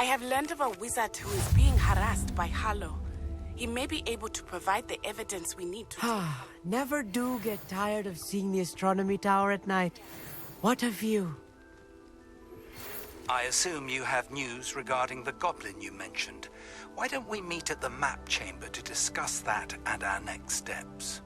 I have learned of a wizard who is being harassed by Harlow. He may be able to provide the evidence we need to... Never do get tired of seeing the astronomy tower at night. What a view. I assume you have news regarding the goblin you mentioned. Why don't we meet at the map chamber to discuss that and our next steps?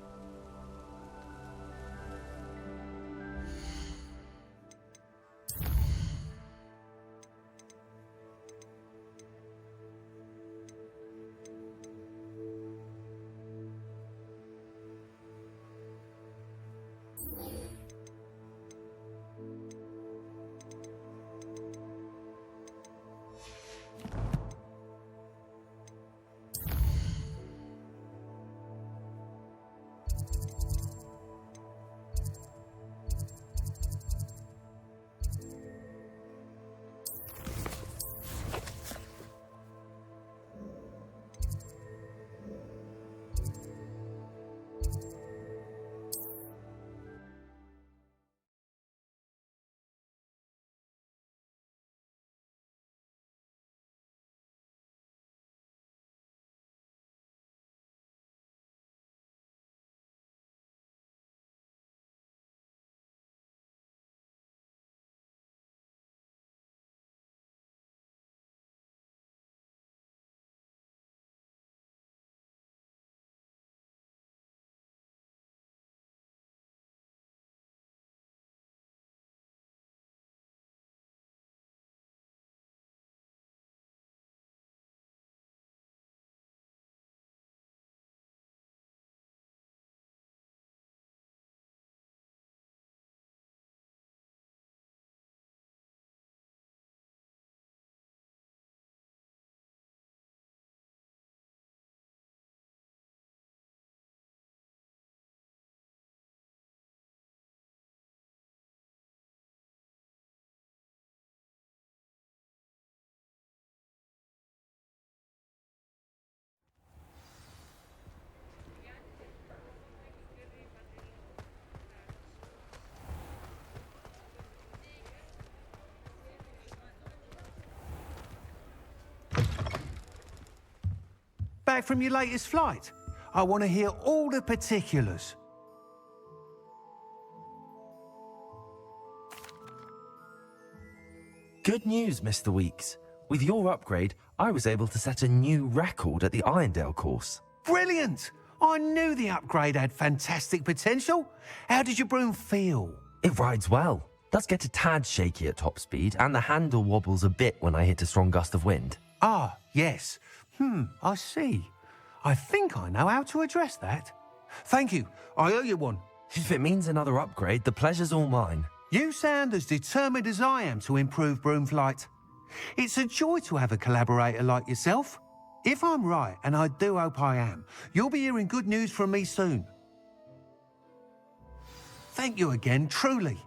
Back from your latest flight? I want to hear all the particulars. Good news, Mr. Weeks. With your upgrade, I was able to set a new record at the Irondale course. Brilliant! I knew the upgrade had fantastic potential. How did your broom feel? It rides well. Does get a tad shaky at top speed, and the handle wobbles a bit when I hit a strong gust of wind. Ah, yes. I see. I think I know how to address that. Thank you. I owe you one. If it means another upgrade, the pleasure's all mine. You sound as determined as I am to improve broom flight. It's a joy to have a collaborator like yourself. If I'm right, and I do hope I am, you'll be hearing good news from me soon. Thank you again, truly.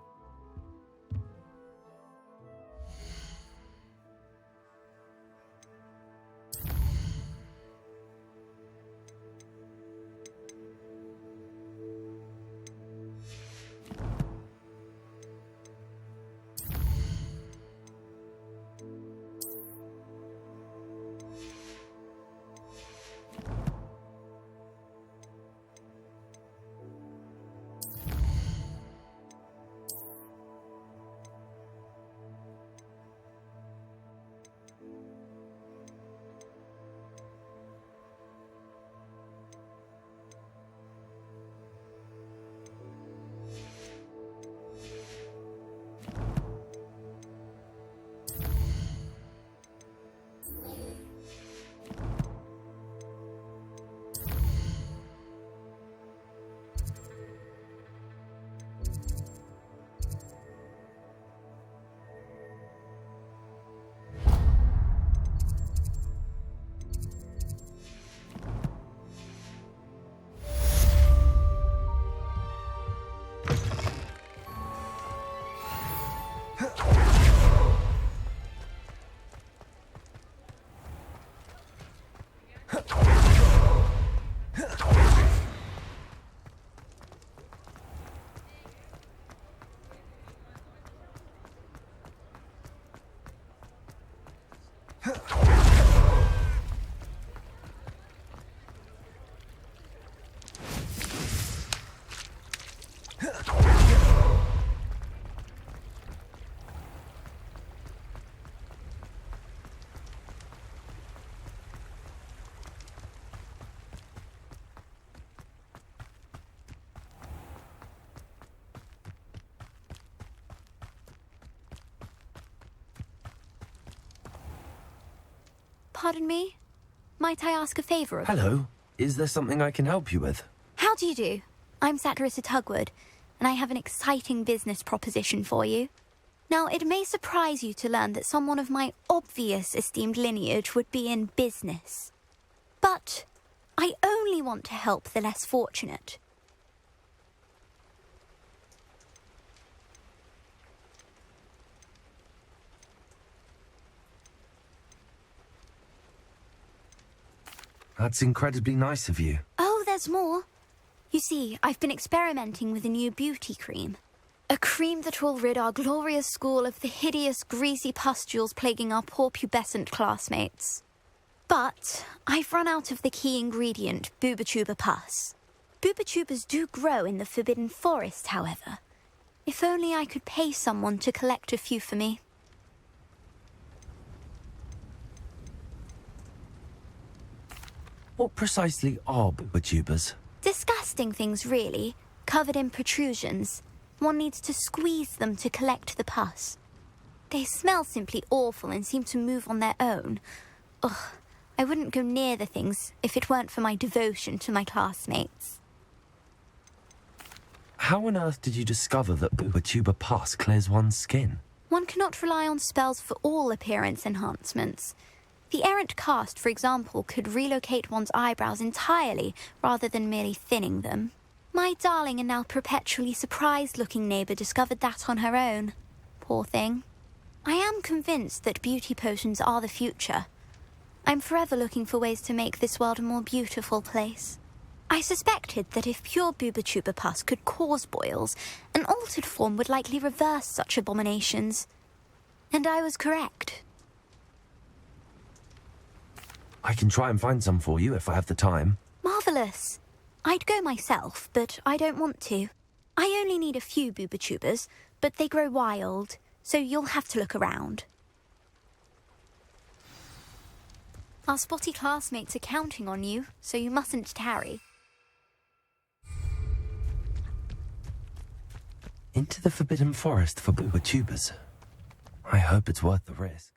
Pardon me? Might I ask a favour of you? Hello. Is there something I can help you with? How do you do? I'm Satirissa Tugwood, and I have an exciting business proposition for you. Now, it may surprise you to learn that someone of my obvious esteemed lineage would be in business. But I only want to help the less fortunate. That's incredibly nice of you. Oh, there's more. You see, I've been experimenting with a new beauty cream. A cream that will rid our glorious school of the hideous, greasy pustules plaguing our poor pubescent classmates. But I've run out of the key ingredient, Booba-Tuba pus. Booba-Tubas do grow in the Forbidden Forest, however. If only I could pay someone to collect a few for me. What precisely are Booba-Tubas? Disgusting things, really, covered in protrusions. One needs to squeeze them to collect the pus. They smell simply awful and seem to move on their own. Ugh, I wouldn't go near the things if it weren't for my devotion to my classmates. How on earth did you discover that Booba-Tuba pus clears one's skin? One cannot rely on spells for all appearance enhancements. The errant cast, for example, could relocate one's eyebrows entirely rather than merely thinning them. My darling and now perpetually surprised-looking neighbour discovered that on her own. Poor thing. I am convinced that beauty potions are the future. I'm forever looking for ways to make this world a more beautiful place. I suspected that if pure Booba-Tuba pus could cause boils, an altered form would likely reverse such abominations. And I was correct. I can try and find some for you if I have the time. Marvellous. I'd go myself, but I don't want to. I only need a few Booba-Tubas, but they grow wild, so you'll have to look around. Our spotty classmates are counting on you, so you mustn't tarry. Into the Forbidden Forest for Booba-Tubas. I hope it's worth the risk.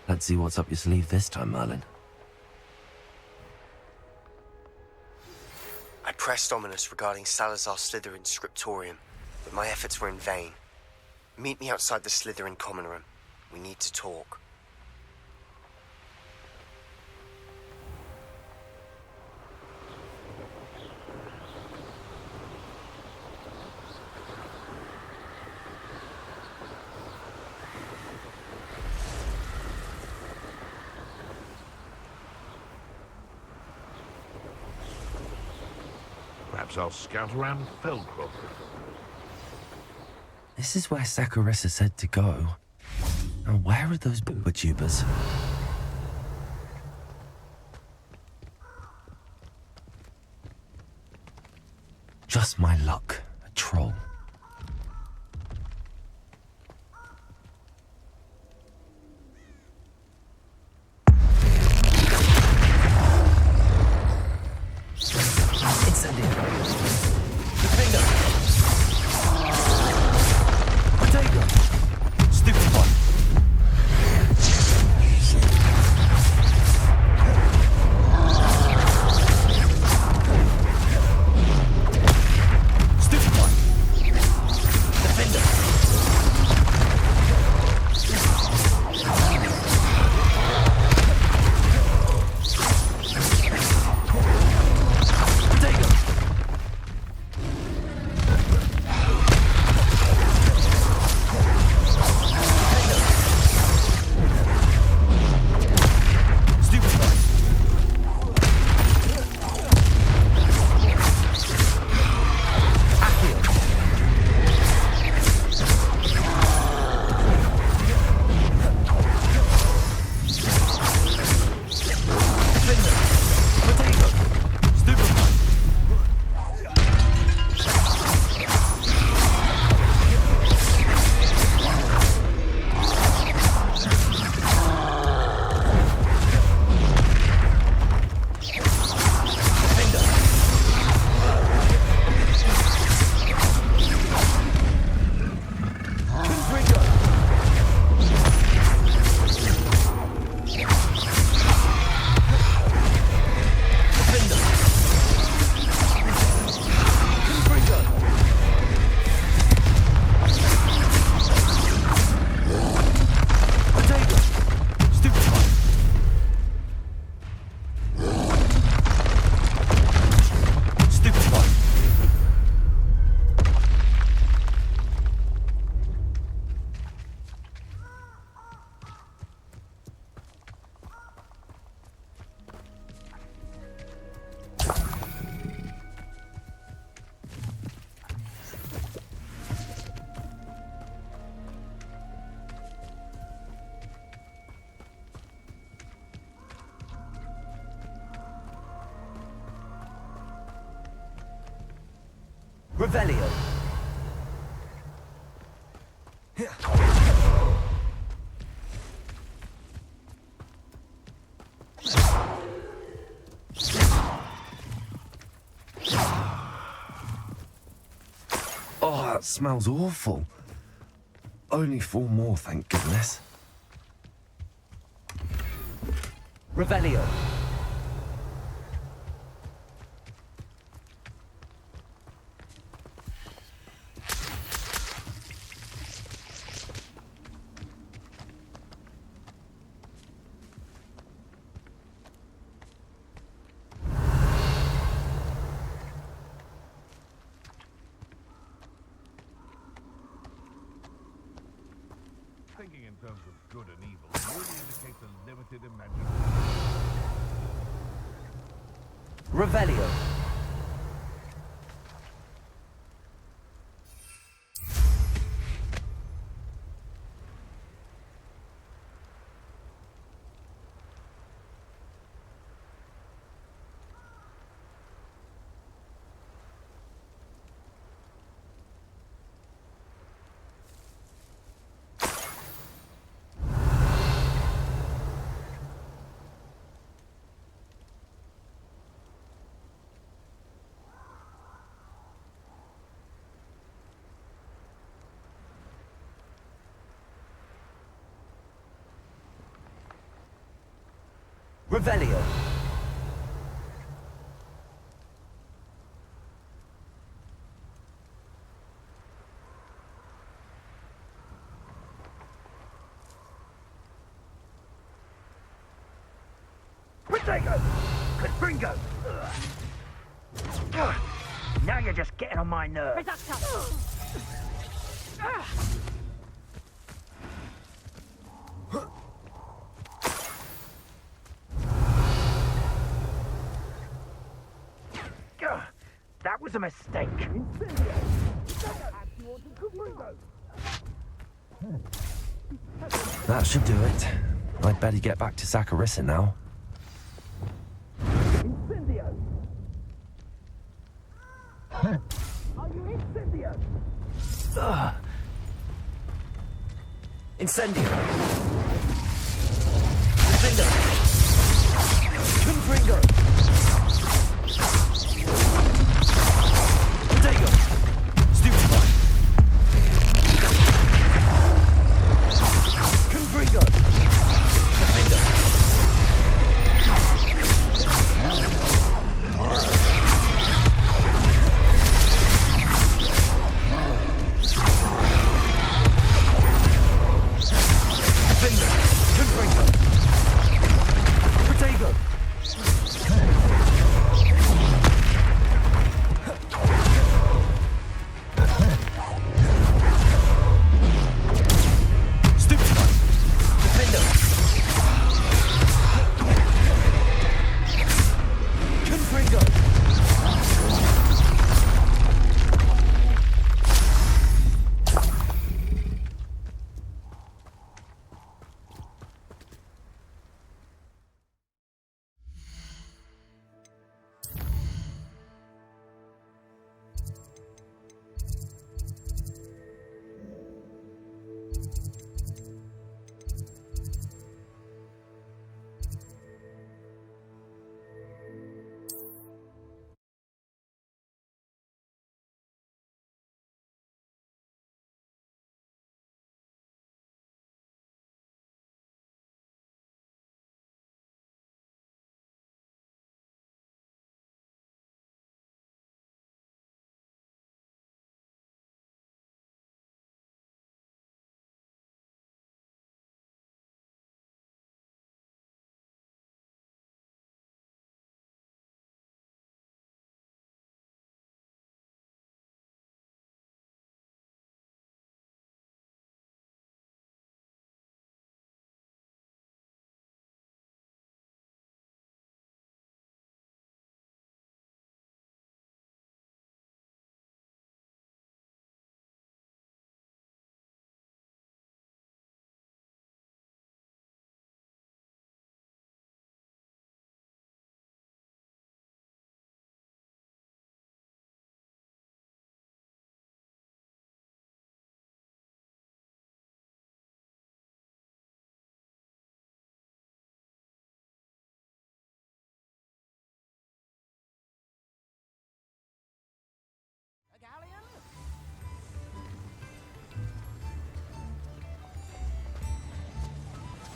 Let's see what's up your sleeve this time, Merlin. I pressed Ominous regarding Salazar Slytherin's scriptorium, but my efforts were in vain. Meet me outside the Slytherin common room. We need to talk. Perhaps I'll scout around Felcroft. This is where Saccharissa said to go. Now, where are those Booba-Tubas? Just my luck. A troll. Incendio. Defender. Potato. Stupefy. Revelio. Oh, that smells awful. Only 4 more, thank goodness. Revelio. Thinking in terms of good and evil really indicates a limited imagination. Revelio. Revelio. Potato! Confringo! Now you're just getting on my nerves. That was a mistake. That should do it. I'd better get back to Saccharissa now. Incendio! Incendio. Defender. Confringo. Potato. Stupefy. Confringo. Defender.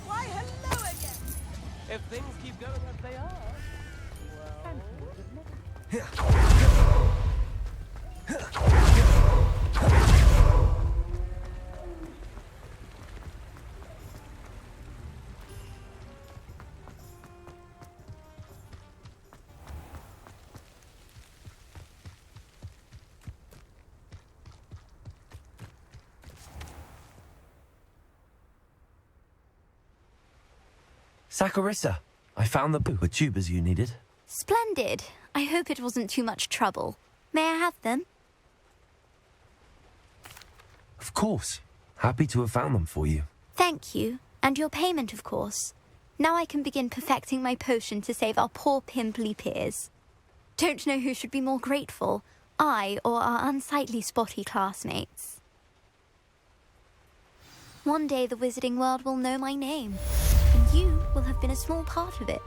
Why, hello again! If things keep going as they are, Saccharissa, I found the tubers you needed. Splendid. I hope it wasn't too much trouble. May I have them? Of course. Happy to have found them for you. Thank you. And your payment, of course. Now I can begin perfecting my potion to save our poor pimply peers. Don't know who should be more grateful, I or our unsightly spotty classmates. One day the wizarding world will know my name, and you will have been a small part of it.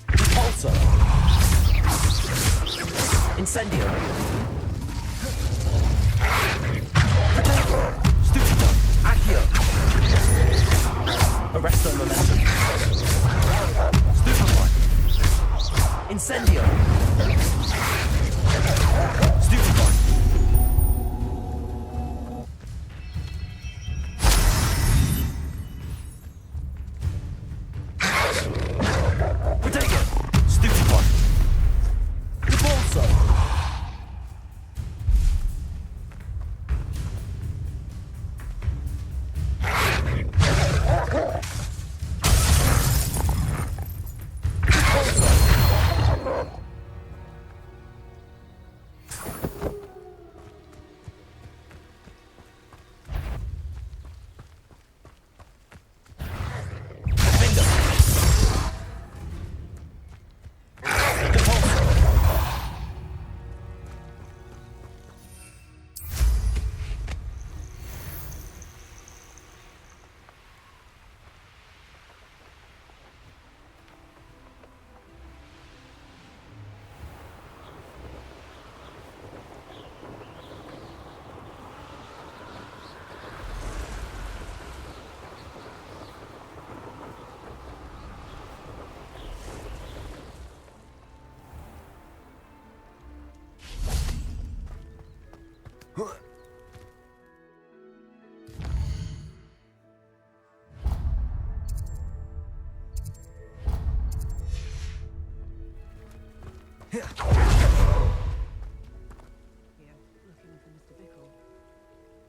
Repulsor! Incendio! Stupido! Accio! Arresto momentum! Stupefy! Incendio! Stupefy! Protego! Stupefy! Repulsor!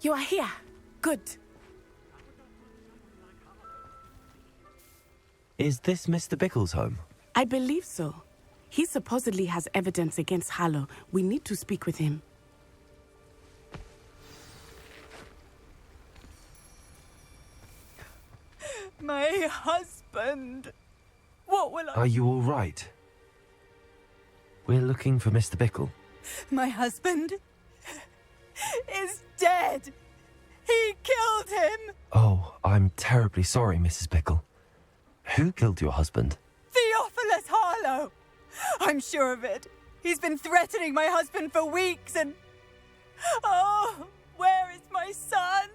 You are here. Good. Is this Mr. Bickle's home? I believe so. He supposedly has evidence against Harlow. We need to speak with him. My husband. What will I... Are you all right? We're looking for Mr. Bickle. My husband is dead. He killed him. Oh, I'm terribly sorry, Mrs. Bickle. Who killed your husband? Theophilus Harlow. I'm sure of it. He's been threatening my husband for weeks and... Oh, where is my son?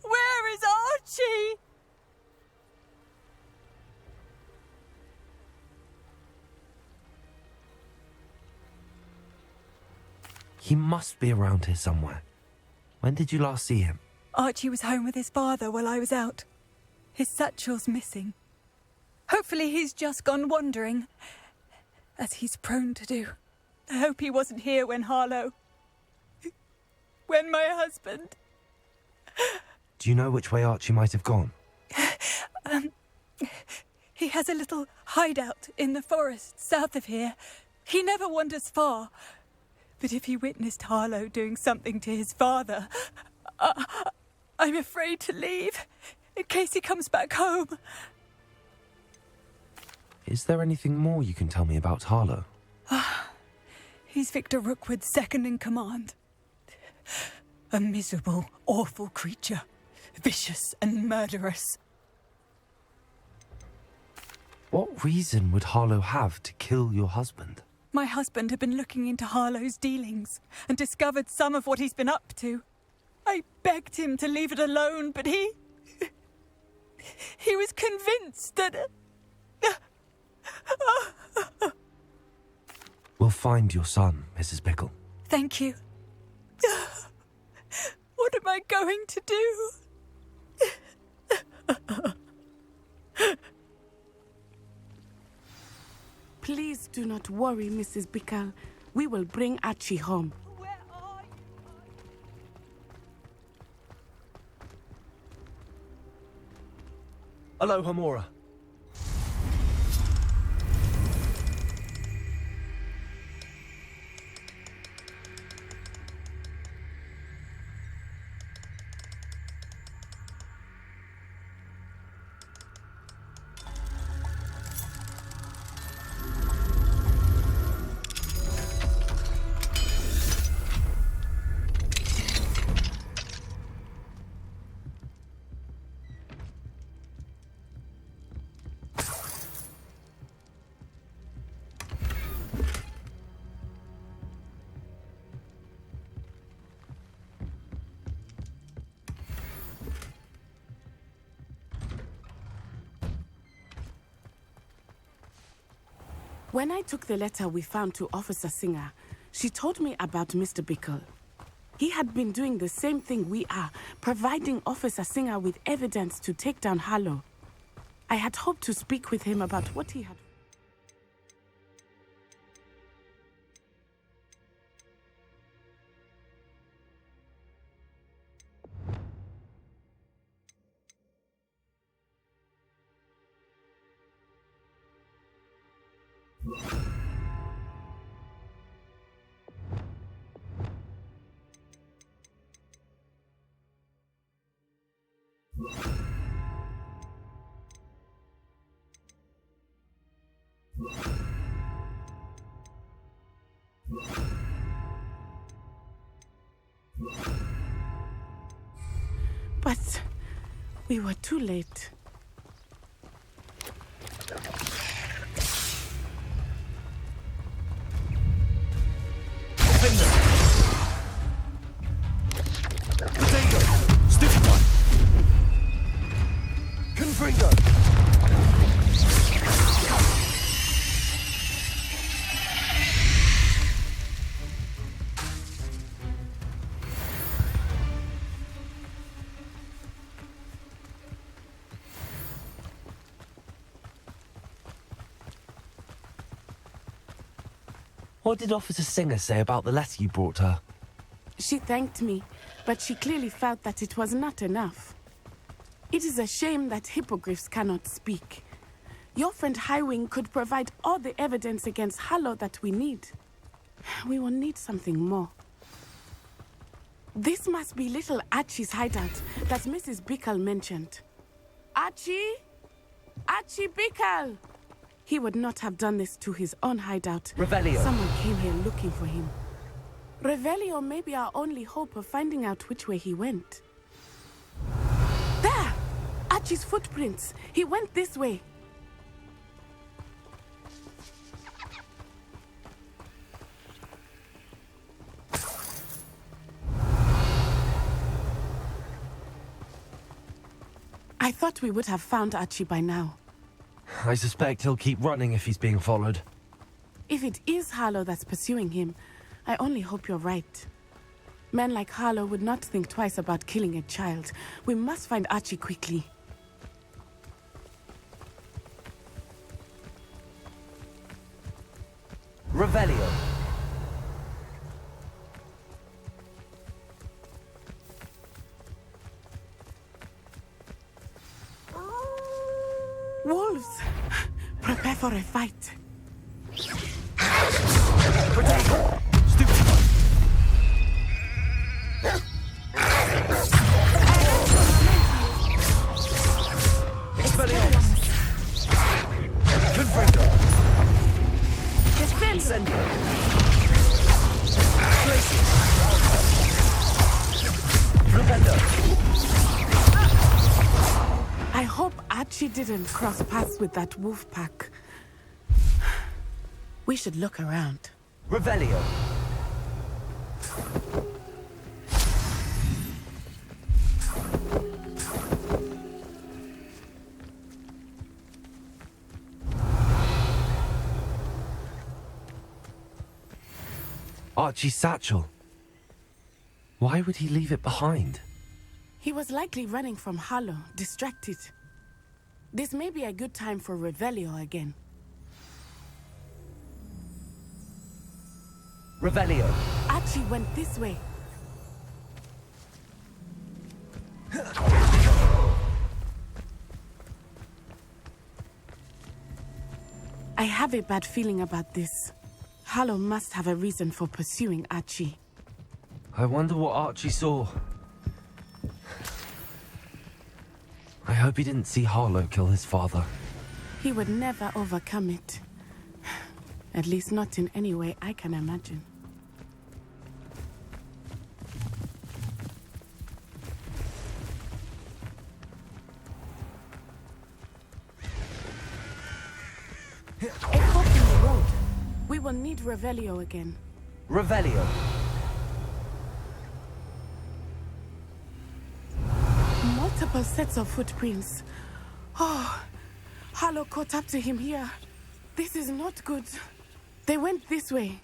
Where is Archie? He must be around here somewhere. When did you last see him? Archie was home with his father while I was out. His satchel's missing. Hopefully he's just gone wandering, as he's prone to do. I hope he wasn't here when Harlow... when my husband... Do you know which way Archie might have gone? He has a little hideout in the forest south of here. He never wanders far. But if he witnessed Harlow doing something to his father, I'm afraid to leave, in case he comes back home. Is there anything more you can tell me about Harlow? He's Victor Rookwood's second in command. A miserable, awful creature. Vicious and murderous. What reason would Harlow have to kill your husband? My husband had been looking into Harlow's dealings and discovered some of what he's been up to. I begged him to leave it alone, but he was convinced that... We'll find your son, Mrs. Bickle. Thank you. What am I going to do? Please do not worry, Mrs. Bickle. We will bring Archie home. Where are you? Hello, Hamora. When I took the letter we found to Officer Singer, she told me about Mr. Bickle. He had been doing the same thing we are, providing Officer Singer with evidence to take down Harlow. I had hoped to speak with him about what he had... But we were too late. What did Officer Singer say about the letter you brought her? She thanked me, but she clearly felt that it was not enough. It is a shame that hippogriffs cannot speak. Your friend Highwing could provide all the evidence against Harlow that we need. We will need something more. This must be little Archie's hideout that Mrs. Bickle mentioned. Archie? Archie Bickle! He would not have done this to his own hideout. Revelio. Someone came here looking for him. Revelio may be our only hope of finding out which way he went. There! Archie's footprints. He went this way. I thought we would have found Archie by now. I suspect he'll keep running if he's being followed. If it is Harlow that's pursuing him, I only hope you're right. Men like Harlow would not think twice about killing a child. We must find Archie quickly. Revelio. Wolves! Prepare for a fight. Potato! Stupid one! Expelliarmus! Confringo! Incendio! Glacius! Flupendo! I hope Archie didn't cross paths with that wolf pack. We should look around. Revelio. Archie's satchel. Why would he leave it behind? He was likely running from Harlow, distracted. This may be a good time for Revelio again. Revelio. Archie went this way. I have a bad feeling about this. Harlow must have a reason for pursuing Archie. I wonder what Archie saw. I hope he didn't see Harlow kill his father. He would never overcome it. At least not in any way I can imagine. A fork in the road. We will need Revelio again. Revelio. Multiple sets of footprints. Oh, Harlow caught up to him here. This is not good. They went this way.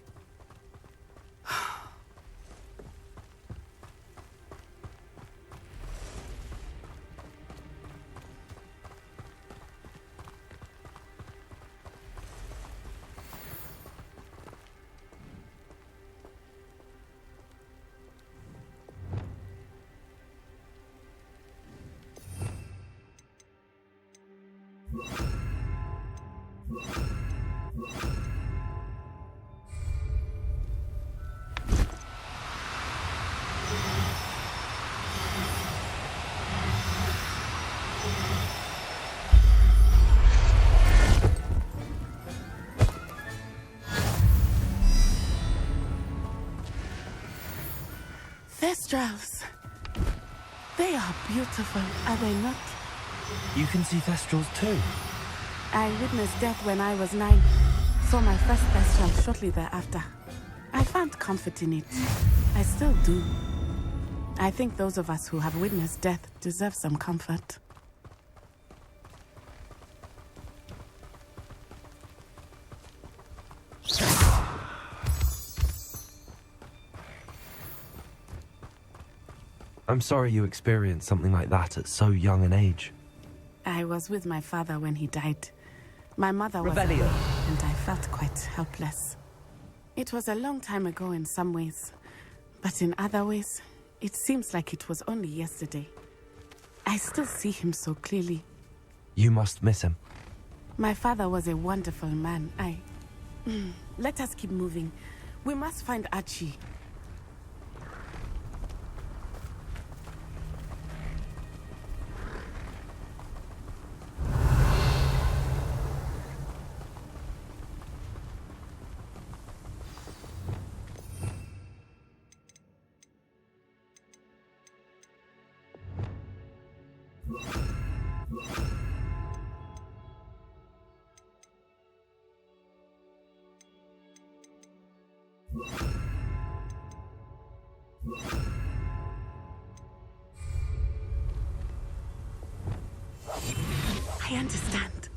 Thestrals. They are beautiful, are they not? You can see Thestrals too. I witnessed death when I was 9. Saw my first Thestral shortly thereafter. I found comfort in it. I still do. I think those of us who have witnessed death deserve some comfort. I'm sorry you experienced something like that at so young an age. I was with my father when he died. My mother was Revelio. away, and I felt quite helpless. It was a long time ago in some ways, but in other ways, it seems like it was only yesterday. I still see him so clearly. You must miss him. My father was a wonderful man. Let us keep moving. We must find Archie. I understand.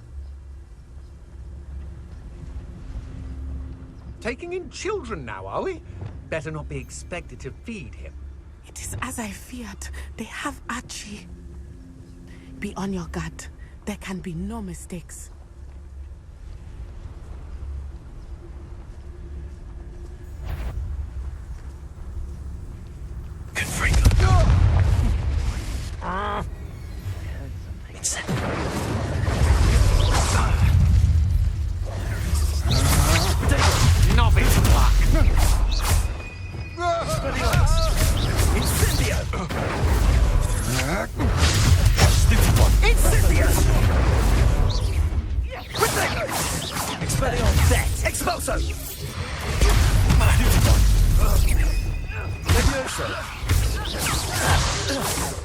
Taking in children now, are we? Better not be expected to feed him. It is as I feared. They have Archie. Be on your guard. There can be no mistakes.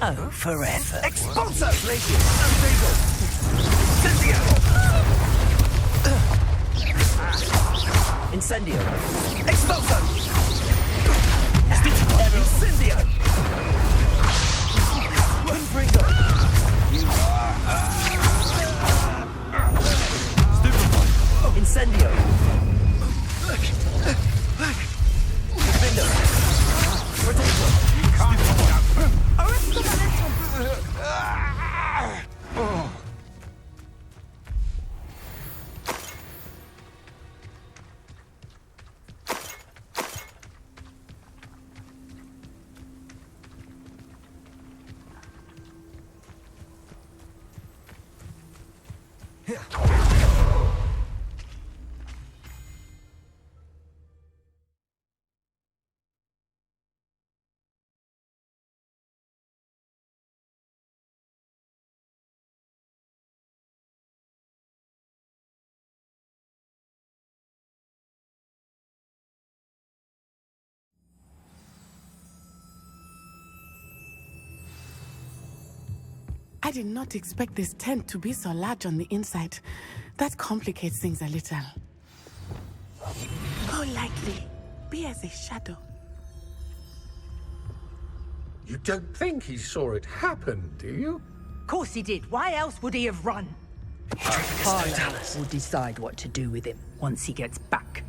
Oh, forever. Expulso! Incendio. Expulso! Incendio. Confringo. Incendio. Confringo. Protection. I did not expect this tent to be so large on the inside. That complicates things a little. Go lightly. Be as a shadow. You don't think he saw it happen, do you? Of course he did. Why else would he have run? Father will decide what to do with him once he gets back.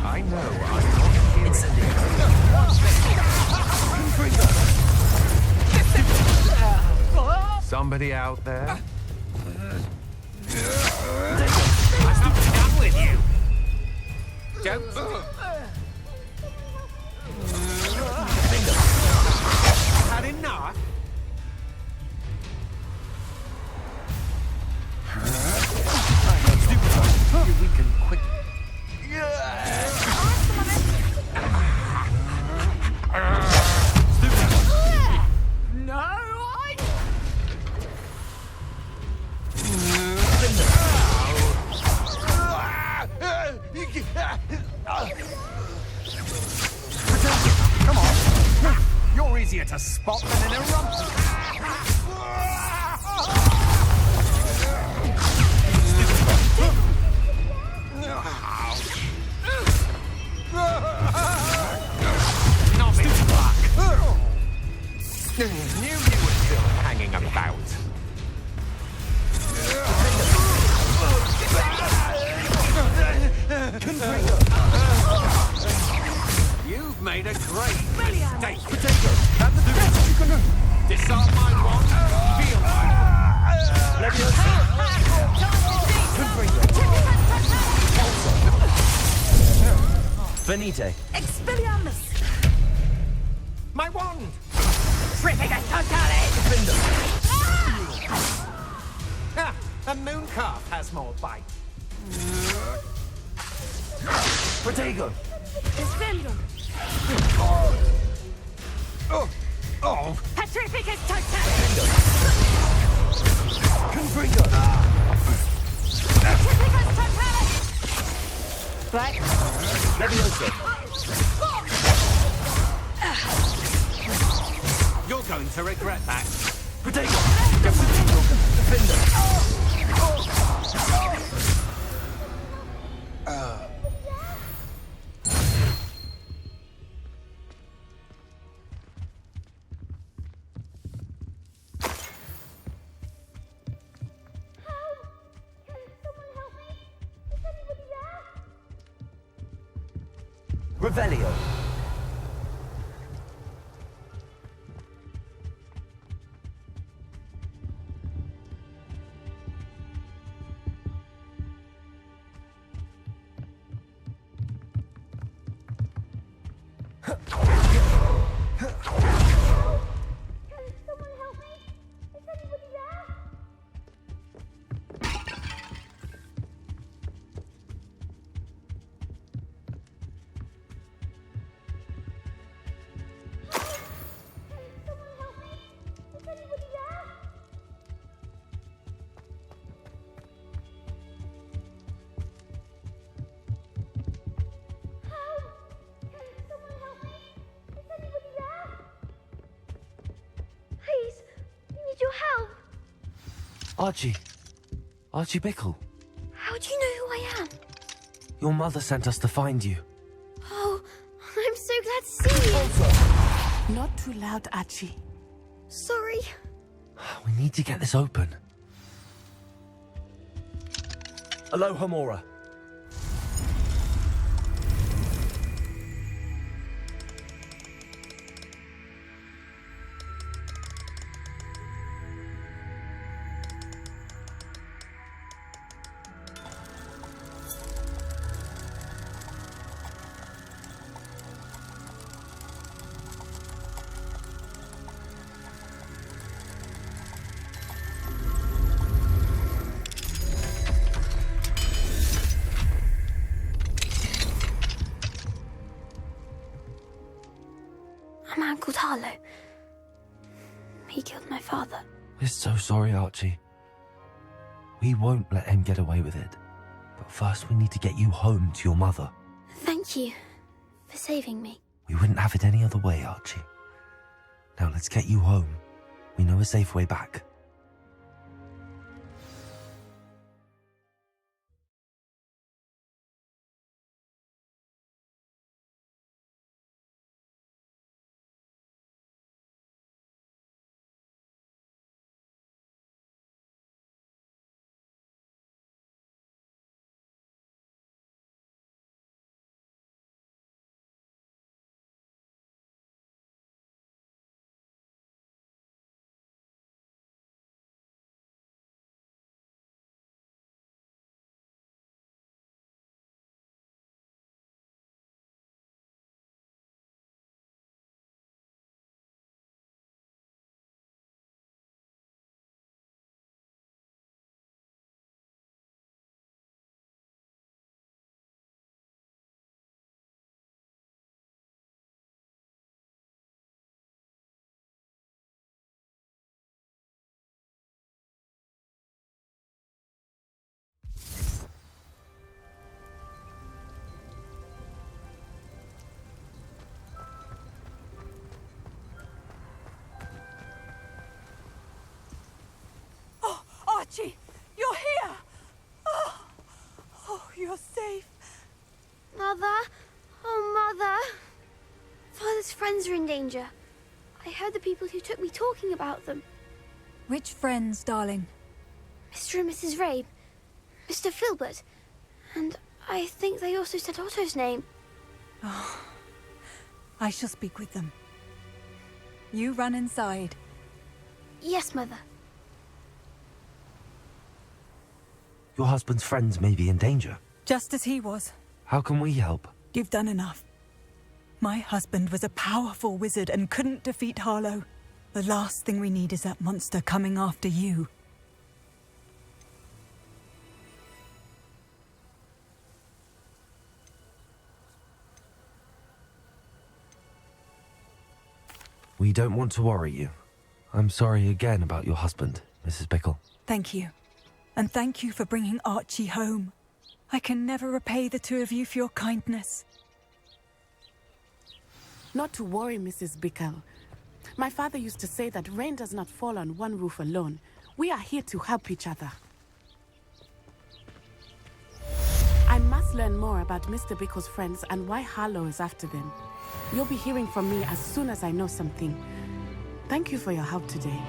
I know I'm not here. Somebody out there? I'm not done with you. Don't. Had enough? You weaken quick. No, I... Come on. You're easier to spot than in a rump. Knew you were still hanging about. You've made a great mistake. Disarm my wand, feel my Venite. Expelliarmus! My wand! Tripping and totally! Ah, a mooncalf has more bite. Protego. Defendo. Oh! Petrificus totalis! Confringo. Petrificus totalis! Black. Levioso. You're going to regret that. Protego. Defender. Revelio. Archie Bickle. How do you know who I am? Your mother sent us to find you. Oh, I'm so glad to see. Not too loud, Archie. Sorry. We need to get this open. Aloha Mora. I'm Uncle Tarlo. He killed my father. We're so sorry, Archie. We won't let him get away with it. But first we need to get you home to your mother. Thank you for saving me. We wouldn't have it any other way, Archie. Now let's get you home. We know a safe way back. Archie, you're here! Oh, you're safe. Mother? Oh, Mother. Father's friends are in danger. I heard the people who took me talking about them. Which friends, darling? Mr. and Mrs. Rabe, Mr. Filbert, and I think they also said Otto's name. Oh, I shall speak with them. You run inside. Yes, Mother. Your husband's friends may be in danger. Just as he was. How can we help? You've done enough. My husband was a powerful wizard and couldn't defeat Harlow. The last thing we need is that monster coming after you. We don't want to worry you. I'm sorry again about your husband, Mrs. Bickle. Thank you. And thank you for bringing Archie home. I can never repay the two of you for your kindness. Not to worry, Mrs. Bickle. My father used to say that rain does not fall on one roof alone. We are here to help each other. I must learn more about Mr. Bickle's friends and why Harlow is after them. You'll be hearing from me as soon as I know something. Thank you for your help today.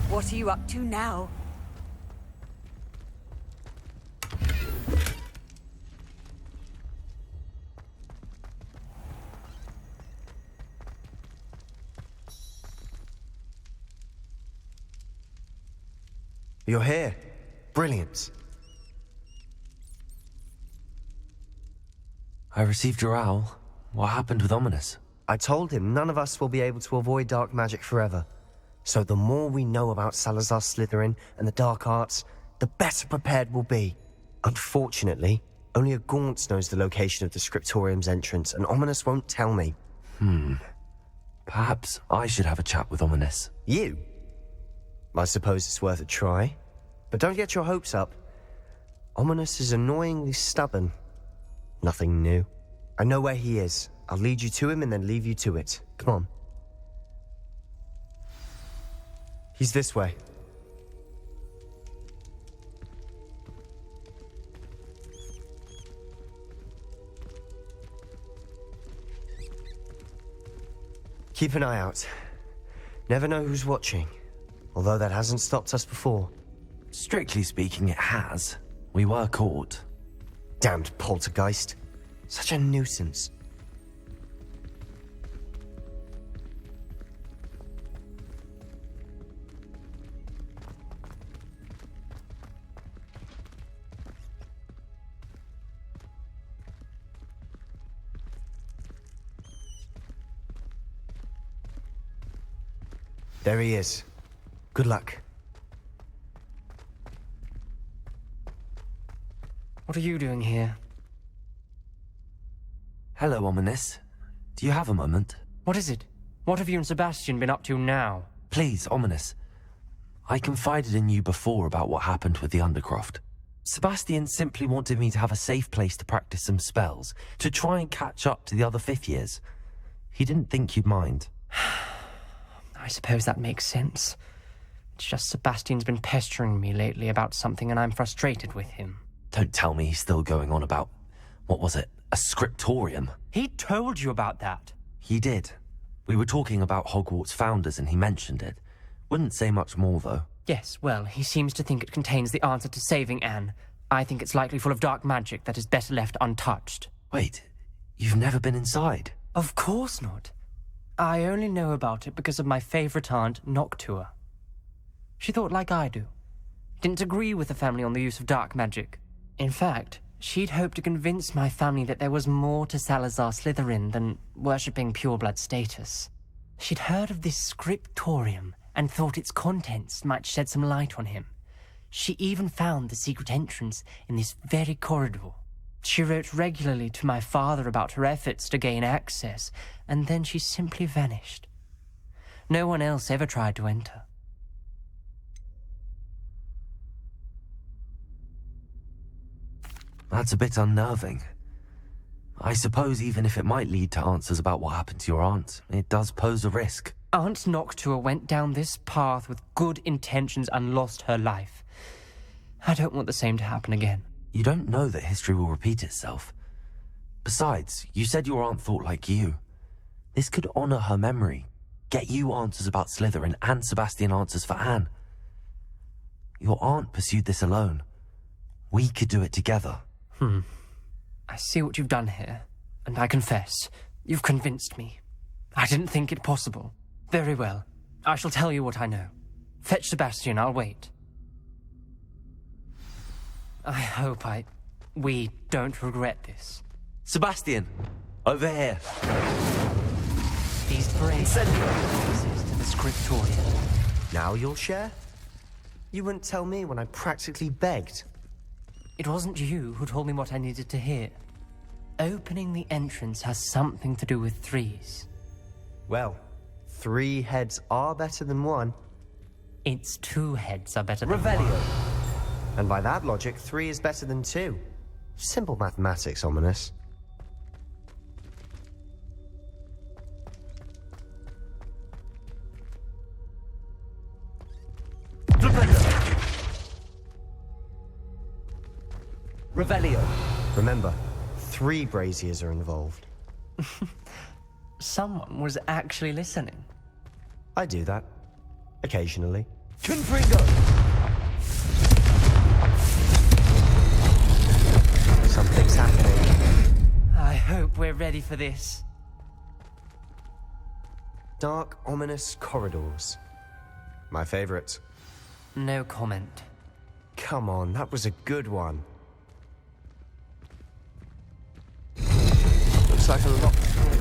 What are you up to now? You're here. Brilliant. I received your owl. What happened with Ominous? I told him none of us will be able to avoid dark magic forever. So the more we know about Salazar Slytherin and the dark arts, the better prepared we'll be. Unfortunately, only a Gaunt knows the location of the Scriptorium's entrance, and Ominous won't tell me. Perhaps I should have a chat with Ominous. You? I suppose it's worth a try. But don't get your hopes up. Ominous is annoyingly stubborn. Nothing new. I know where he is. I'll lead you to him and then leave you to it. Come on. He's this way. Keep an eye out. Never know who's watching. Although that hasn't stopped us before. Strictly speaking, it has. We were caught. Damned poltergeist. Such a nuisance. There he is. Good luck. What are you doing here? Hello, Ominous. Do you have a moment? What is it? What have you and Sebastian been up to now? Please, Ominous. I confided in you before about what happened with the Undercroft. Sebastian simply wanted me to have a safe place to practice some spells, to try and catch up to the other fifth years. He didn't think you'd mind. I suppose that makes sense. It's just Sebastian's been pestering me lately about something and I'm frustrated with him. Don't tell me he's still going on about, what was it, a scriptorium? He told you about that. He did. We were talking about Hogwarts founders and he mentioned it. Wouldn't say much more, though. Yes, well, he seems to think it contains the answer to saving Anne. I think it's likely full of dark magic that is better left untouched. Wait, you've never been inside? Of course not. I only know about it because of my favourite aunt, Noctua. She thought like I do. Didn't agree with the family on the use of dark magic. In fact, she'd hoped to convince my family that there was more to Salazar Slytherin than worshipping pureblood status. She'd heard of this scriptorium and thought its contents might shed some light on him. She even found the secret entrance in this very corridor. She wrote regularly to my father about her efforts to gain access, and then she simply vanished. No one else ever tried to enter. That's a bit unnerving. I suppose even if it might lead to answers about what happened to your aunt, it does pose a risk. Aunt Noctua went down this path with good intentions and lost her life. I don't want the same to happen again. You don't know that history will repeat itself. Besides, you said your aunt thought like you. This could honor her memory, get you answers about Slytherin and Sebastian answers for Anne. Your aunt pursued this alone. We could do it together. I see what you've done here, and I confess, you've convinced me. I didn't think it possible. Very well. I shall tell you what I know. Fetch Sebastian, I'll wait. I hope we don't regret this. Sebastian! Over here! These brave access to the scriptorium. Now you'll share? You wouldn't tell me when I practically begged. It wasn't you who told me what I needed to hear. Opening the entrance has something to do with threes. Well, 3 heads are better than 1. It's 2 heads are better than Revelio. 1. And by that logic, 3 is better than 2. Simple mathematics, Ominous. Revelio. Remember, 3 braziers are involved. Someone was actually listening. I do that. Occasionally. Confringo. Something's happening. I hope we're ready for this. Dark, ominous corridors. My favorite. No comment. Come on, that was a good one. Looks like a locked door.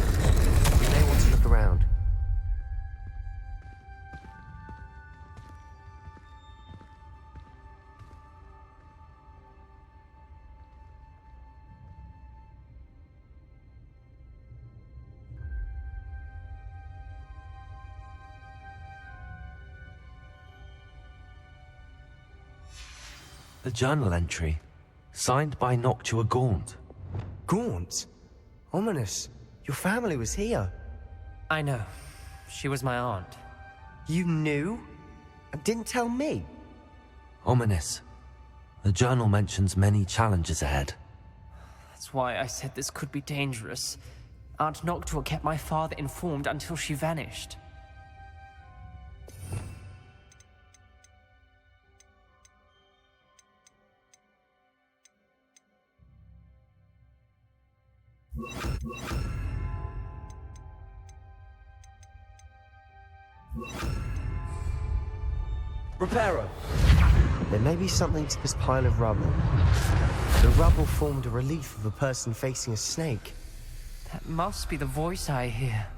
You may want to look around. The journal entry, signed by Noctua Gaunt. Gaunt? Ominous. Your family was here. I know. She was my aunt. You knew? And didn't tell me? Ominous. The journal mentions many challenges ahead. That's why I said this could be dangerous. Aunt Noctua kept my father informed until she vanished. Reparo. There may be something to this pile of rubble. The rubble formed a relief of a person facing a snake. That must be the voice I hear.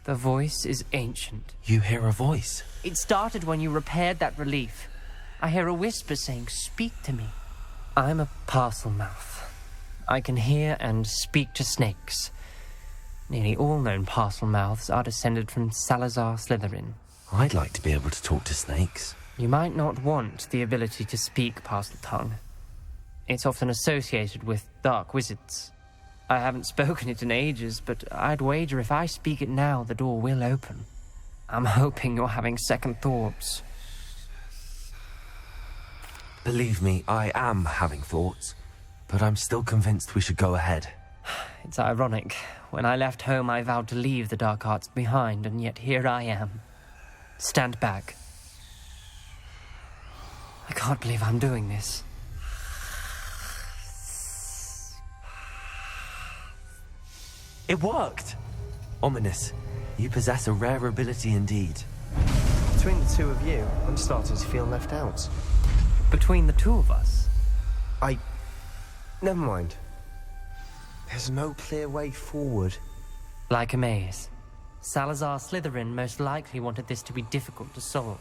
The voice is ancient. You hear a voice? It started when you repaired that relief. I hear a whisper saying, "Speak to me." I'm a parcel mouth. I can hear and speak to snakes. Nearly all known parcel mouths are descended from Salazar Slytherin. I'd like to be able to talk to snakes. You might not want the ability to speak parcel tongue. It's often associated with dark wizards. I haven't spoken it in ages, but I'd wager if I speak it now, the door will open. I'm hoping you're having second thoughts. Believe me, I am having thoughts, but I'm still convinced we should go ahead. It's ironic. When I left home, I vowed to leave the dark arts behind, and yet here I am. Stand back. I can't believe I'm doing this. It worked! Ominous, you possess a rare ability indeed. Between the two of you, I'm starting to feel left out. Between the two of us? Never mind. There's no clear way forward. Like a maze. Salazar Slytherin most likely wanted this to be difficult to solve.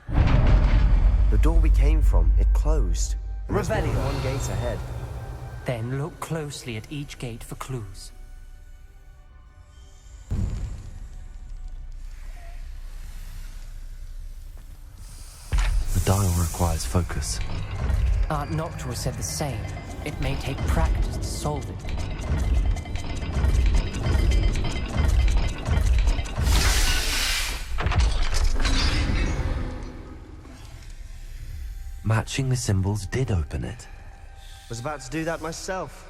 The door we came from, it closed. And there's Revelio. only one gate ahead. Then look closely at each gate for clues. The dial requires focus. Aunt Noctua said the same. It may take practice to solve it. Matching the symbols did open it. Was about to do that myself,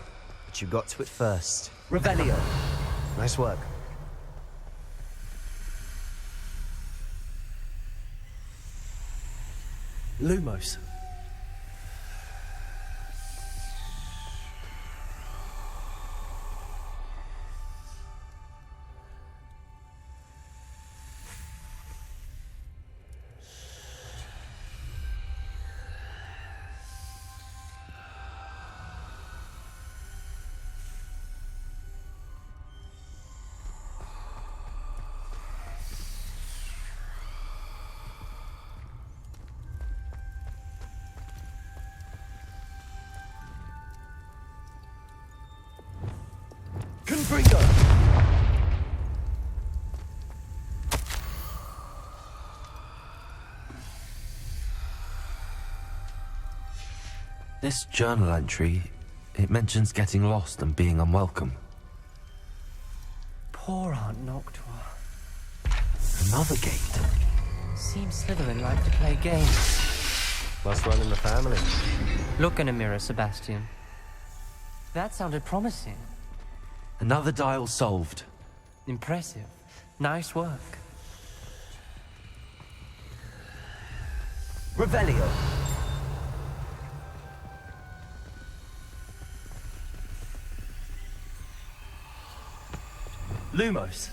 but you got to it first. Revelio. Nice work. Lumos. Confringo. This journal entry, it mentions getting lost and being unwelcome. Poor Aunt Noctua. Another gate. Seems Slytherin like to play games. Must run in the family. Look in a mirror, Sebastian. That sounded promising. Another dial solved. Impressive. Nice work. Revelio. Lumos.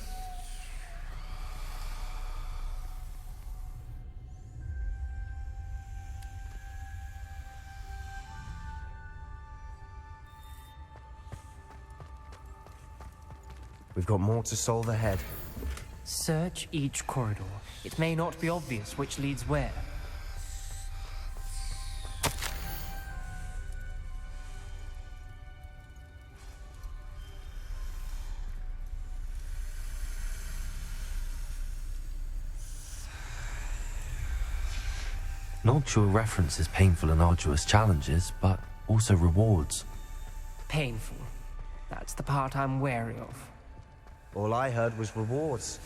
We've got more to solve ahead. Search each corridor. It may not be obvious which leads where. Noctua references painful and arduous challenges, but also rewards. Painful. That's the part I'm wary of. All I heard was rewards.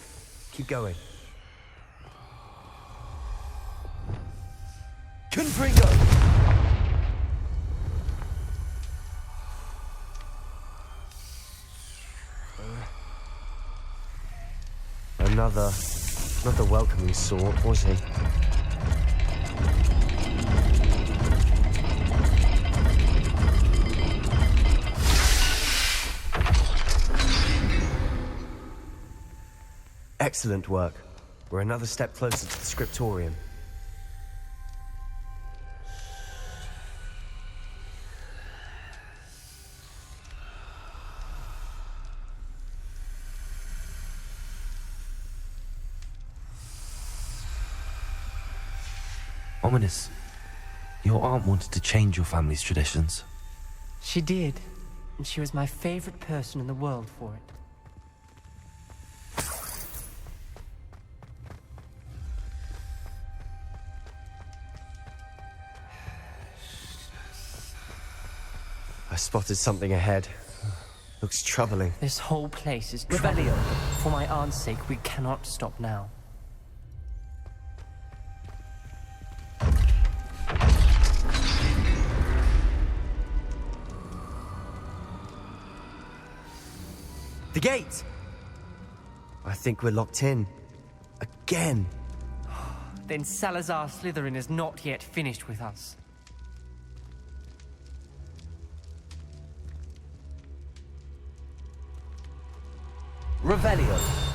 Keep going. Confringo. Another welcoming sort, was he? Excellent work. We're another step closer to the scriptorium. Ominous. Your aunt wanted to change your family's traditions. She did, and she was my favorite person in the world for it. I spotted something ahead. Looks troubling. This whole place is troubling. For my aunt's sake, we cannot stop now. The gate! I think we're locked in. Again. Then Salazar Slytherin is not yet finished with us. Revelio.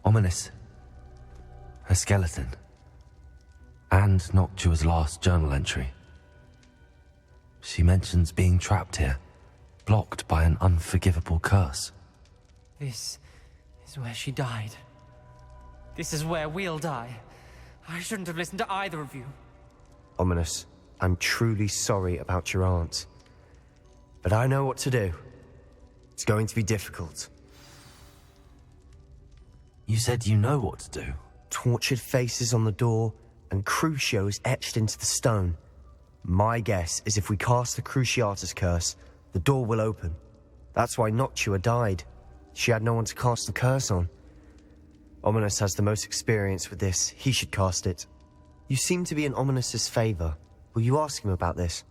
Ominous. Her skeleton. And Noctua's last journal entry. She mentions being trapped here, blocked by an unforgivable curse. This is where she died. This is where we'll die. I shouldn't have listened to either of you. Ominous, I'm truly sorry about your aunt. But I know what to do. It's going to be difficult. You said you know what to do. Tortured faces on the door and Crucios etched into the stone. My guess is if we cast the Cruciatus curse, the door will open. That's why Noctua died. She had no one to cast the curse on. Ominous has the most experience with this. He should cast it. You seem to be in Ominous's favor. Will you ask him about this?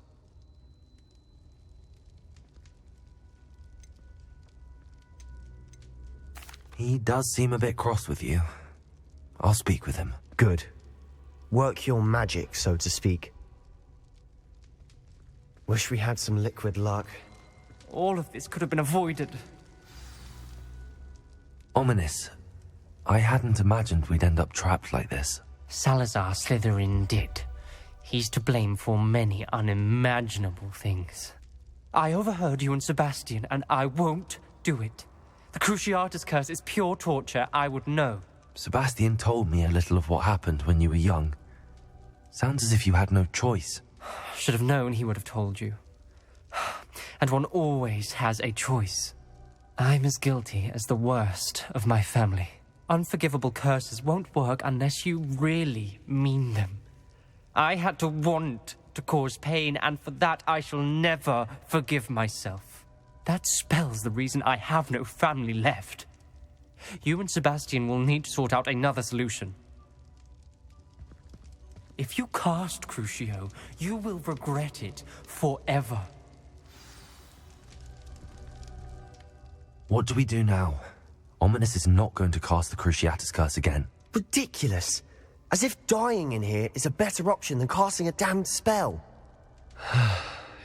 He does seem a bit cross with you. I'll speak with him. Good. Work your magic, so to speak. Wish we had some liquid luck. All of this could have been avoided. Ominous. I hadn't imagined we'd end up trapped like this. Salazar Slytherin did. He's to blame for many unimaginable things. I overheard you and Sebastian, and I won't do it. The Cruciatus curse is pure torture, I would know. Sebastian told me a little of what happened when you were young. Sounds as if you had no choice. Should have known he would have told you. And one always has a choice. I'm as guilty as the worst of my family. Unforgivable curses won't work unless you really mean them. I had to want to cause pain, and for that I shall never forgive myself. That spells the reason I have no family left. You and Sebastian will need to sort out another solution. If you cast Crucio, you will regret it forever. What do we do now? Ominous is not going to cast the Cruciatus curse again. Ridiculous. As if dying in here is a better option than casting a damned spell.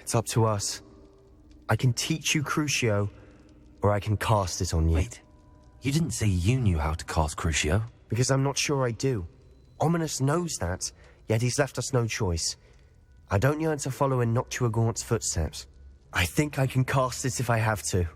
It's up to us. I can teach you Crucio, or I can cast it on you. Wait, you didn't say you knew how to cast Crucio? Because I'm not sure I do. Ominous knows that, yet he's left us no choice. I don't yearn to follow in Noctua Gaunt's footsteps. I think I can cast it if I have to.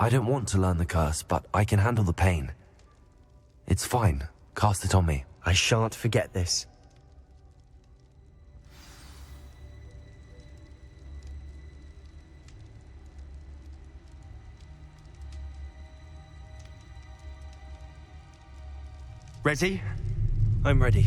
I don't want to learn the curse, but I can handle the pain. It's fine. Cast it on me. I shan't forget this. Ready? I'm ready.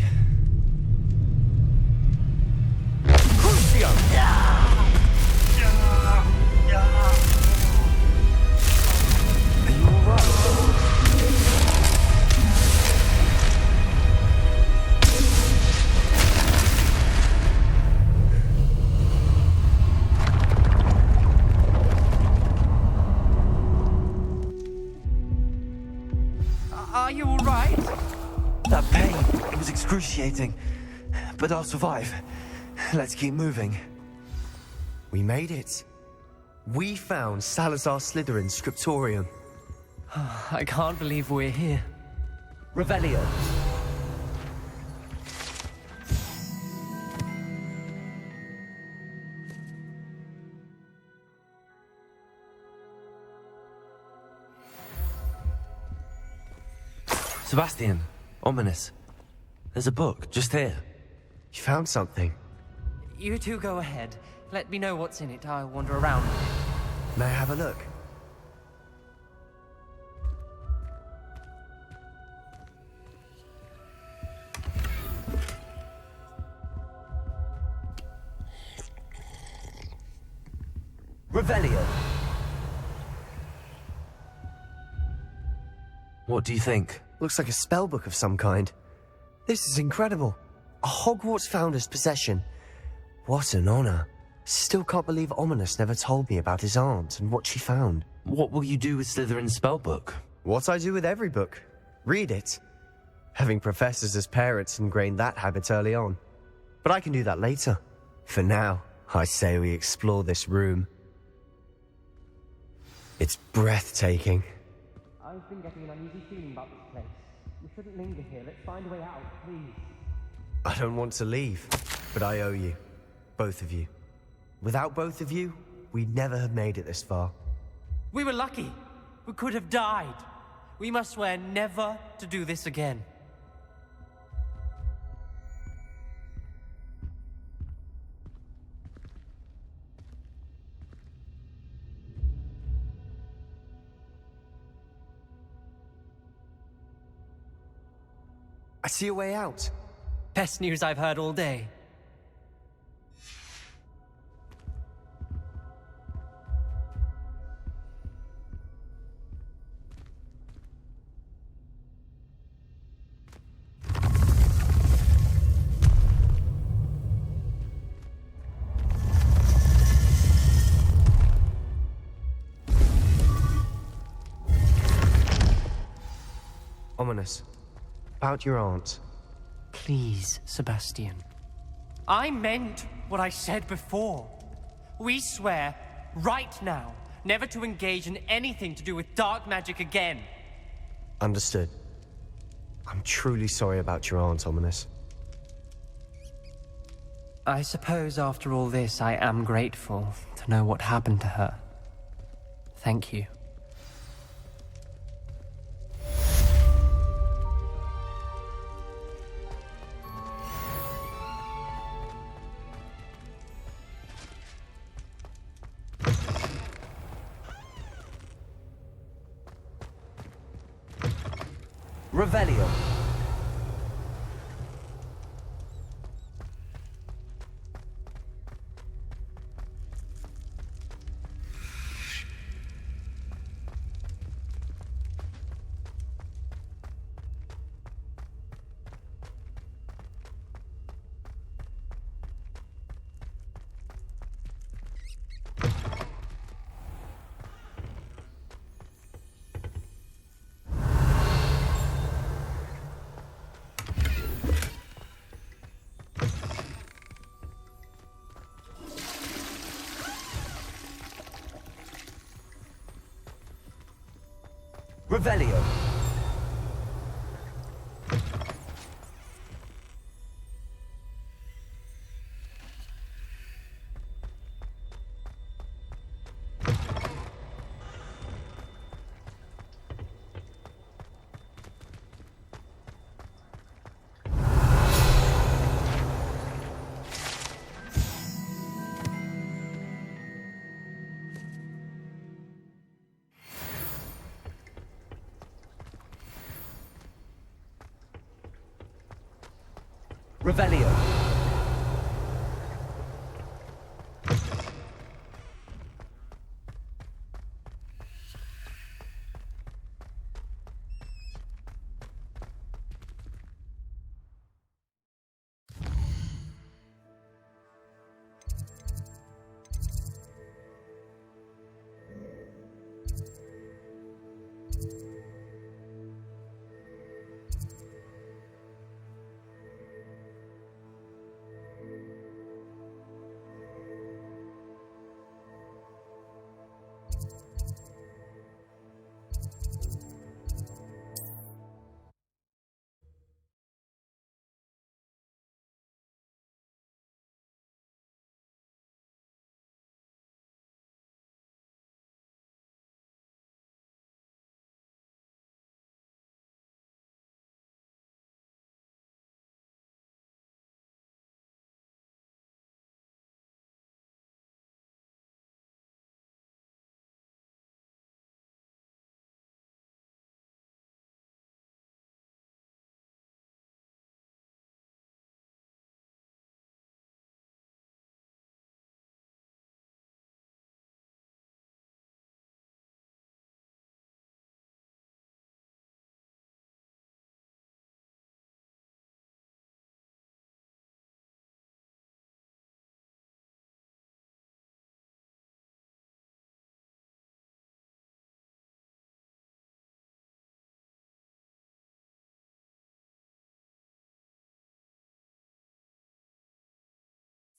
Are you all right? That pain, it was excruciating. But I'll survive. Let's keep moving. We made it. We found Salazar Slytherin's scriptorium. I can't believe we're here. Revelio. Sebastian, Ominous. There's a book just here. You found something. You two go ahead. Let me know what's in it. I'll wander around. May I have a look? Revelio. What do you think? Looks like a spellbook of some kind. This is incredible. A Hogwarts founder's possession. What an honor. Still can't believe Ominous never told me about his aunt and what she found. What will you do with Slytherin's spellbook? What I do with every book. Read it. Having professors as parents ingrained that habit early on. But I can do that later. For now, I say we explore this room. It's breathtaking. I've been getting an uneasy feeling about this place. We shouldn't linger here. Let's find a way out, please. I don't want to leave, but I owe you. Both of you. Without both of you, we'd never have made it this far. We were lucky. We could have died. We must swear never to do this again. I see a way out. Best news I've heard all day. Ominous. About your aunt. Please, Sebastian. I meant what I said before. We swear, right now, never to engage in anything to do with dark magic again. Understood. I'm truly sorry about your aunt, Ominous. I suppose after all this, I am grateful to know what happened to her. Thank you. Revelio. Revelio. Revelio.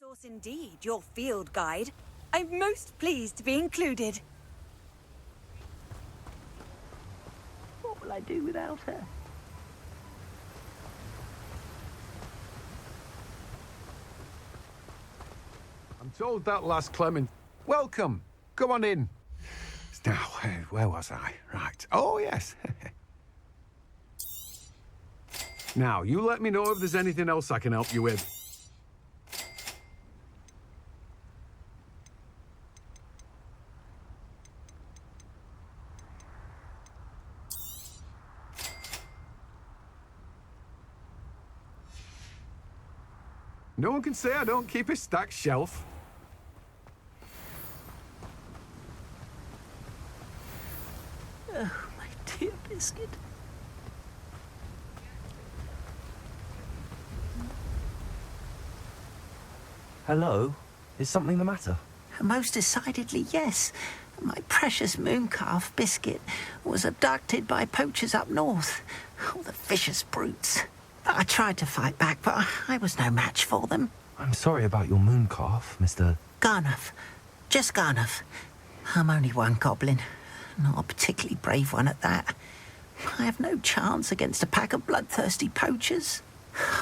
Source indeed, your field guide. I'm most pleased to be included. What will I do without her? I'm told that last Clement. Welcome. Come on in. Now, where was I? Right. Oh, yes. Now, you let me know if there's anything else I can help you with. No one can say I don't keep a stacked shelf. Oh, my dear Biscuit. Hello? Is something the matter? Most decidedly, yes. My precious mooncalf, Biscuit, was abducted by poachers up north. Oh, the vicious brutes. I tried to fight back, but I was no match for them. I'm sorry about your moon calf, Mr. Garnuff. Just Garnuff. I'm only one goblin. Not a particularly brave one at that. I have no chance against a pack of bloodthirsty poachers.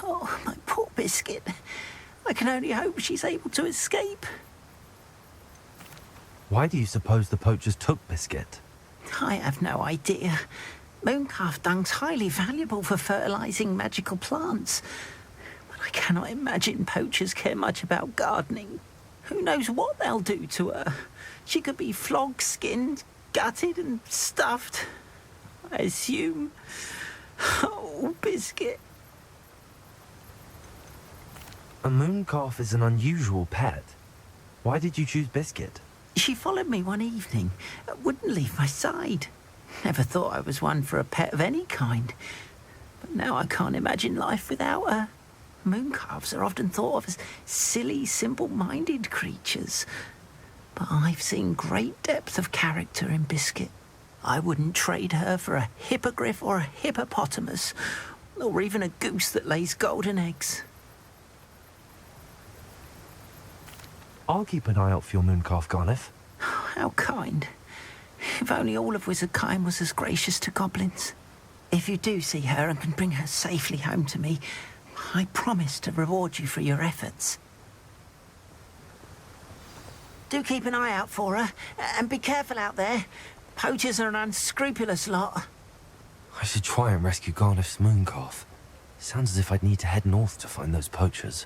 Oh, my poor Biscuit. I can only hope she's able to escape. Why do you suppose the poachers took Biscuit? I have no idea. Mooncalf dung's highly valuable for fertilising magical plants. But I cannot imagine poachers care much about gardening. Who knows what they'll do to her? She could be flogged, skinned, gutted and stuffed. I assume. Oh, Biscuit. A moon calf is an unusual pet. Why did you choose Biscuit? She followed me one evening, wouldn't leave my side. Never thought I was one for a pet of any kind. But now I can't imagine life without her. Mooncalves are often thought of as silly, simple-minded creatures. But I've seen great depth of character in Biscuit. I wouldn't trade her for a hippogriff or a hippopotamus, or even a goose that lays golden eggs. I'll keep an eye out for your moon calf, Garnuff. How kind. If only all of Wizardkind was as gracious to goblins. If you do see her and can bring her safely home to me, I promise to reward you for your efforts. Do keep an eye out for her, and be careful out there. Poachers are an unscrupulous lot. I should try and rescue Garnuff's moon calf. Sounds as if I'd need to head north to find those poachers.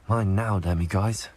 Mine now, Demi guys.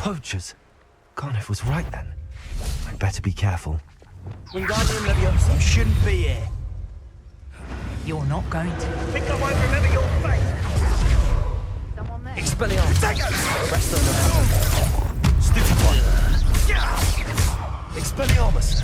Poachers. Carniff was right then. I'd better be careful. Wingardium Leviosa. You shouldn't be here. You're not going to. Think I won't remember your face. Expelliarmus. Rest on the Stupid one. Expelliarmus.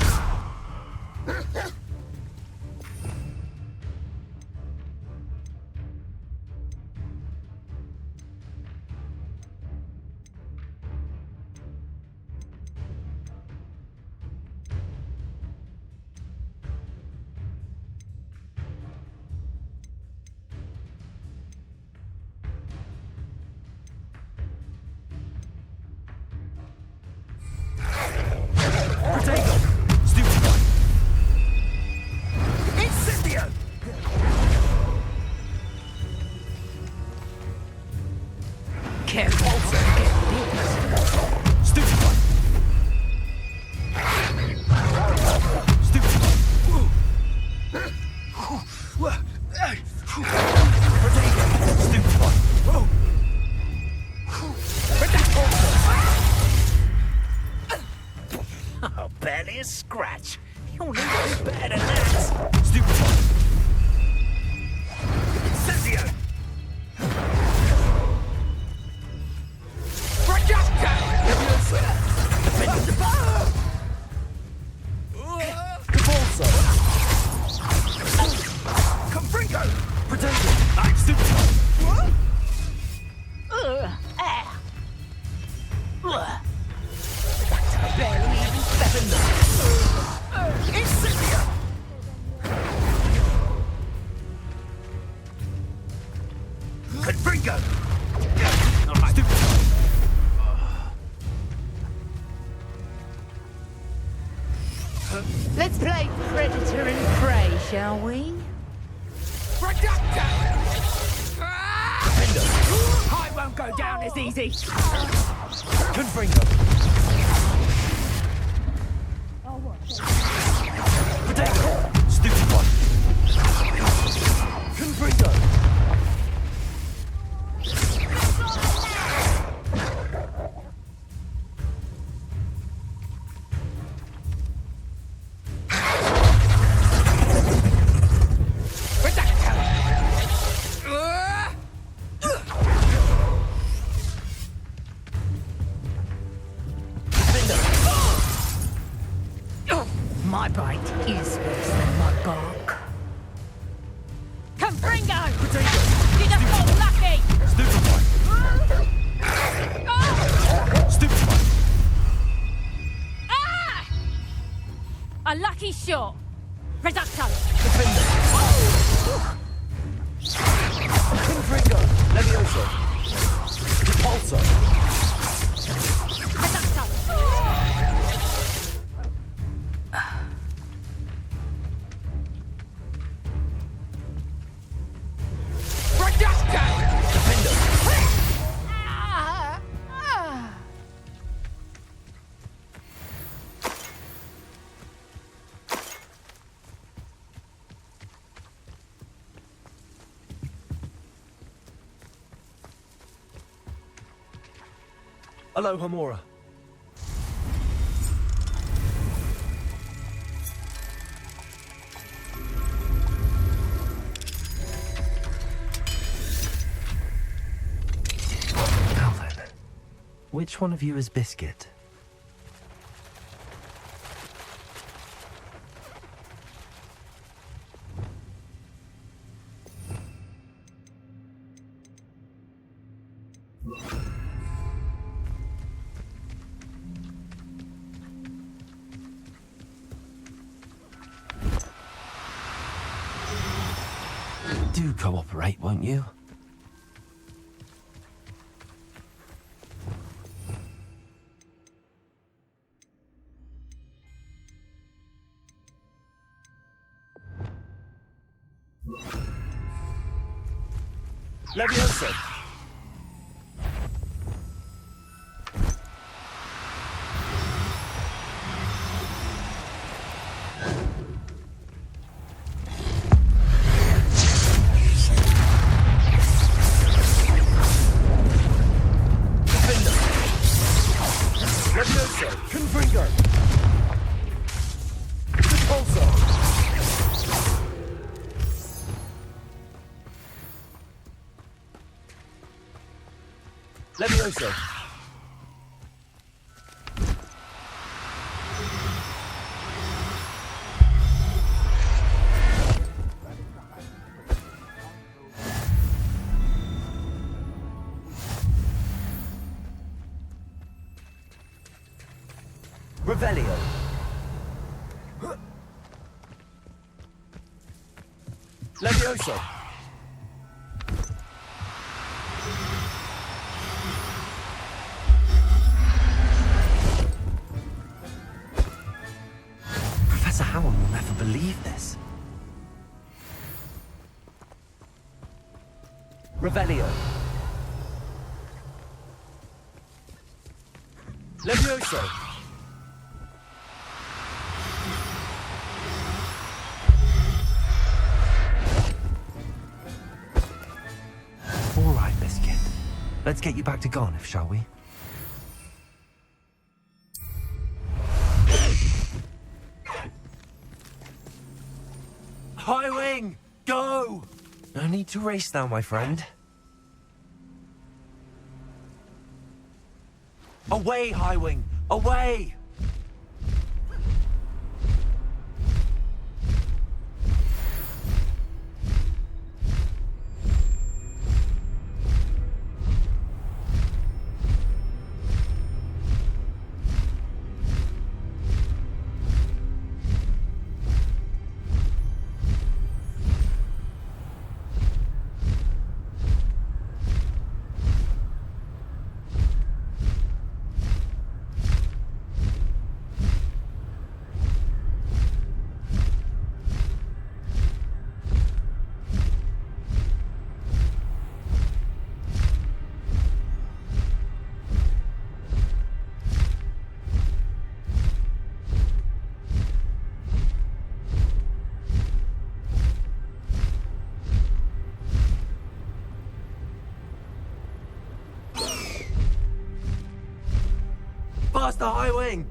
Oh, barely a scratch. You'll need to do better than that. Stupid one. Incendio. Projector. Convulso. Confringo. Potato. I'm stupid one. Barely even stepping there. Incendio. Confringo. All right. Stupid one. Let's play predator and prey, shall we? Projector. I won't go down as easy. Confringo. Potato. Stupid one. Confringo. My bite is worse than my bark. Confringo! You just got lucky! Stupid one. Stupid one. Ah! A lucky shot. Reducto. Confringo. Levioso. Repulso. Reducto. Aloha Mora. Now then, which one of you is Biscuit? Do cooperate, won't you? Levioso. Levioso! Revelio! Levioso! Professor Howard will never believe this. Revelio! Levioso! All right, Biscuit. Let's get you back to Garniff, shall we? High Wing! Go! No need to race now, my friend. Away, High Wing! Away! Past the High Wing!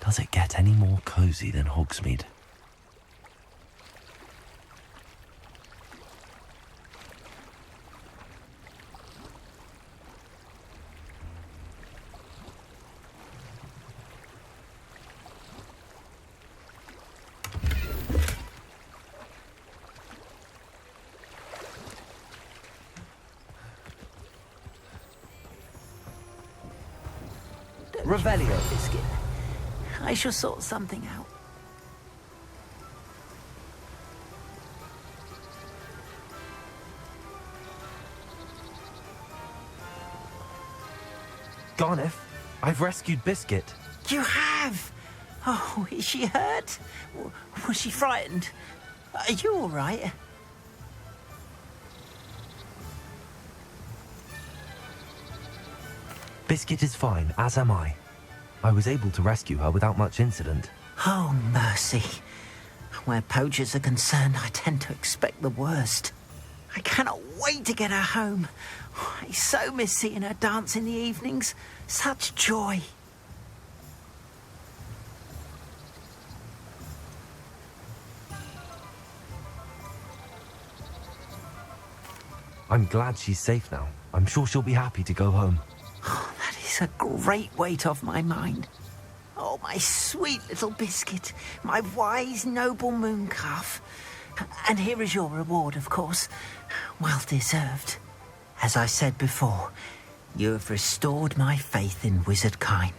Does it get any more cozy than Hogsmeade? Revelio, Biscuit. I shall sort something out. Garniff, I've rescued Biscuit. You have? Oh, is she hurt? Was she frightened? Are you all right? Biscuit is fine, as am I. I was able to rescue her without much incident. Oh, mercy. Where poachers are concerned, I tend to expect the worst. I cannot wait to get her home. I so miss seeing her dance in the evenings. Such joy. I'm glad she's safe now. I'm sure she'll be happy to go home. Oh, that is a great weight off my mind. Oh, my sweet little Biscuit, my wise, noble moon calf. And here is your reward, of course. Well deserved. As I said before, you have restored my faith in wizard kind.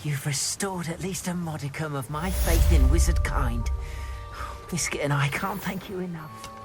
You've restored at least a modicum of my faith in wizard kind. Biscuit and I can't thank you enough.